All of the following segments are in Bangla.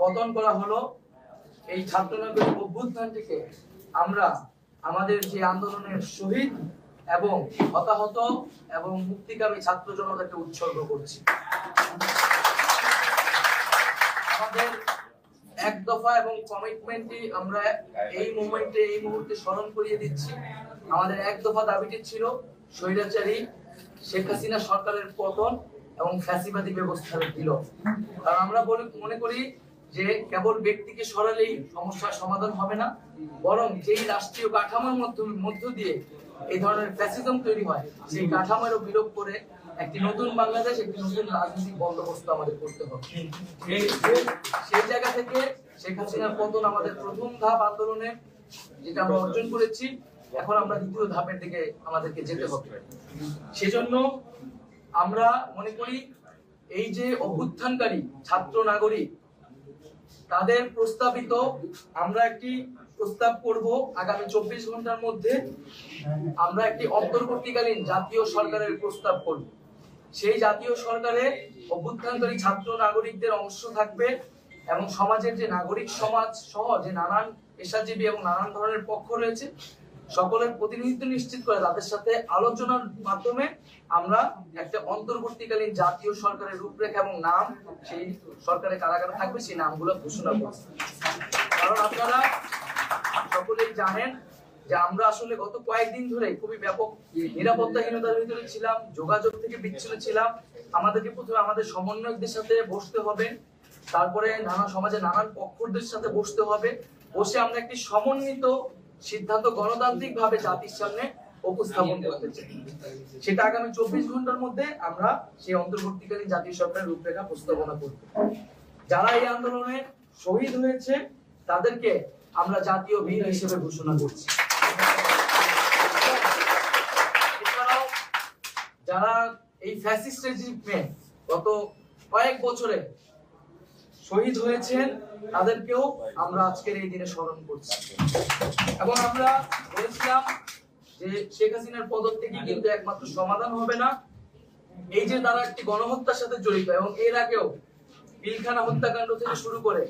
পতন করা হলো। এই ছাত্রনগরী অভ্যুত্থানটিকে আমরা আমাদের যে আন্দোলনের শহীদ এবং হতাহত এবং মুক্তিকামী ছাত্র জনতাকে উৎসর্গ করছি। আমাদের এক দফা এবং কমিটমেন্টটি আমরা এই মুহূর্তে স্মরণ করিয়ে দিচ্ছি। আমাদের এক দফা দাবিটি ছিল স্বৈরাচারী শেখ হাসিনা সরকারের পতন এবং ফ্যাসিবাদী ব্যবস্থার বিলোপ। কারণ আমরা মনে করি যে কেবল ব্যক্তিকে সরালেই সমস্যার সমাধান হবে না, বরং যেই রাষ্ট্রীয় কাঠামোর মধ্য দিয়ে এই ধরনের ফ্যাসিজম তৈরি হয় সেই কাঠামোরও বিলোপ করে একটি নতুন বাংলাদেশ, একটি নতুন রাজনৈতিক বন্দোবস্ত আমাদের করতে হবে। সেই জায়গা থেকে শেখ হাসিনার পতন আমাদের প্রথম ধাপ আন্দোলনে, যেটা আমরা অর্জন করেছি। এখন আমরা দ্বিতীয় ধাপের দিকে আমাদেরকে যেতে হবে। সেজন্য আমরা মনে করি এই যে অভ্যুত্থানকারী ছাত্র নাগরিক তাদের প্রস্তাবিত আমরা একটি প্রস্তাব করব আগামী 24 ঘন্টার মধ্যে আমরা একটি অন্তর্বর্তীকালীন জাতীয় সরকারের প্রস্তাব করব। সেই জাতীয় সরকারে অভ্যুত্থানকারী ছাত্র নাগরিকদের অংশ থাকবে এবং সমাজের যে নাগরিক সমাজ সহ যে নানান পেশাজীবী এবং নানান ধরনের পক্ষ রয়েছে সকলের প্রতিনিধিত্ব নিশ্চিত করে তাদের সাথে আলোচনার মাধ্যমে আমরা একটা অন্তর্বর্তীকালীন জাতীয় সরকারের রূপরেখা এবং নাম, সেই সরকারের কারা কারা থাকবে সেই নামগুলো ঘোষণা করব। কারণ আপনারা সকলেই জানেন যে আমরা আসলে গত কয়েকদিন ধরে খুবই ব্যাপক নিরাপত্তাহীনতার ভিতরে ছিলাম, যোগাযোগ থেকে বিচ্ছিন্ন ছিলাম। আমাদেরকে প্রথমে আমাদের সমন্বয়কদের সাথে বসতে হবে, তারপরে সমাজে নানান পক্ষদের সাথে বসতে হবে, বসে আমরা একটি সমন্বিত সিদ্ধান্ত গণতান্ত্রিক ভাবে জাতির সামনে উপস্থাপন করতে চাই। সেটা আগামী 24 ঘন্টার মধ্যে আমরা সেই অন্তর্বর্তীকালীন জাতীয় সরকারের রূপরেখা প্রস্তাবনা করব। যারা এই আন্দোলনে শহীদ হয়েছে তাদেরকে আমরা জাতীয় বীর হিসেবে ঘোষণা করছি। এছাড়াও যারা এই ফ্যাসিস্ট রেজিমে গত কয়েক বছরে শহীদ হয়েছেন তাদেরকেও আমরা আজকের এই দিনে স্মরণ করছি। এবং আমরা বলেছিলাম যে শেখ হাসিনার পদত্যাগই কিন্তু একমাত্র সমাধান হবে না। এই যে তারা একটি গণহত্যার সাথে জড়িত এবং এর আগেও পিলখানা হত্যাকাণ্ড থেকে শুরু করে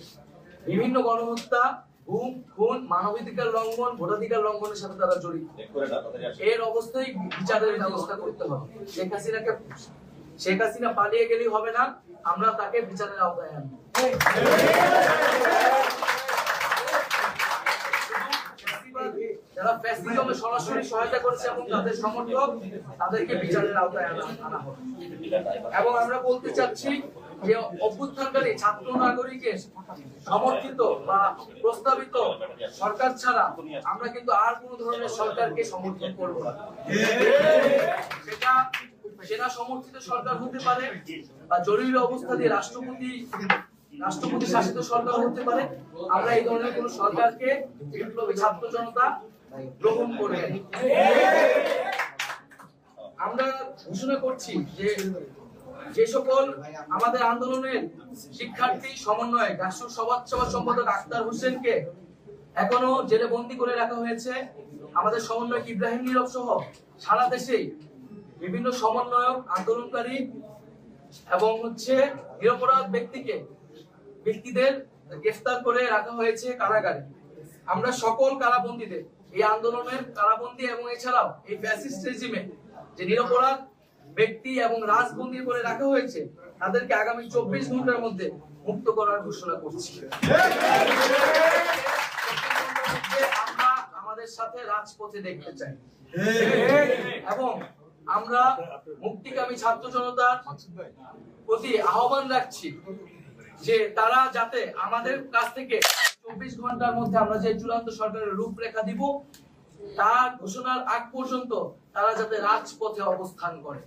বিভিন্ন গণহত্যা, গুম, খুন, মানবাধিকার লঙ্ঘন, ভোটাধিকার লঙ্ঘনের সাথে তারা জড়িত। এর অবস্থায় বিচারের ব্যবস্থা করতে হবে। শেখ হাসিনা পালিয়ে গেলেই হবে না, আমরা তাকে বিচারের আওতায় আনব। যারা ফ্যাসিজমে সরাসরি সহায়তা করেছে এবং তাদের সমর্থক তাদেরকে বিচারের আওতায় আনা হবে। এবং আমরা বলতে চাচ্ছি যে অভ্যুত্থানকারী ছাত্র নাগরিকের সমর্থিত বা প্রস্তাবিত সরকার ছাড়া আমরা কিন্তু আর কোন ধরনের সরকারকে সমর্থন করব না। সেটা সেনা সমর্থিত সরকার হতে পারে বা জরুরি অবস্থা দিয়ে রাষ্ট্রপতি শাসিত সরকার হতে পারে। আমরা এই ধরনের কোন সরকারকে বিপ্লবী ছাত্র জনতা গ্রহণ করবে। আমরা ঘোষণা করছি যে সকল আমাদের আন্দোলনের শিক্ষার্থী সমন্বয় ডাকসুর সভা সম্পাদক আক্তার হোসেনকে এখনো জেলে বন্দী করে রাখা হয়েছে, আমাদের সমন্বয়ক ইব্রাহিম নীরব সহ সারা দেশেই বিভিন্ন সমন্বয়ক, আন্দোলনকারী এবং নিরপরাধ ব্যক্তিদের গ্রেফতার করে রাখা হয়েছে কারাগারে। আমরা সকল কারাবন্দীদের এই আন্দোলনের কারাবন্দী এবং এছাড়াও এই ফ্যাসিস্ট রেজিমে যে নিরপরাধ ব্যক্তি এবং রাজবন্দী করে রাখা হয়েছে তাদেরকে আগামী 24 ঘন্টার মধ্যে মুক্ত করার ঘোষণা করছি। আমরা আমাদের সাথে রাজপথে দেখতে চাই এবং আমরা মুক্তিকামী ছাত্র জনতার প্রতি আহ্বান রাখছি যে তারা যাতে আমাদের কাছ থেকে 24 ঘন্টার মধ্যে আমরা যে চূড়ান্ত সরকারের রূপরেখা দিব তার ঘোষণার আগ পর্যন্ত তারা যাতে রাজপথে অবস্থান করে।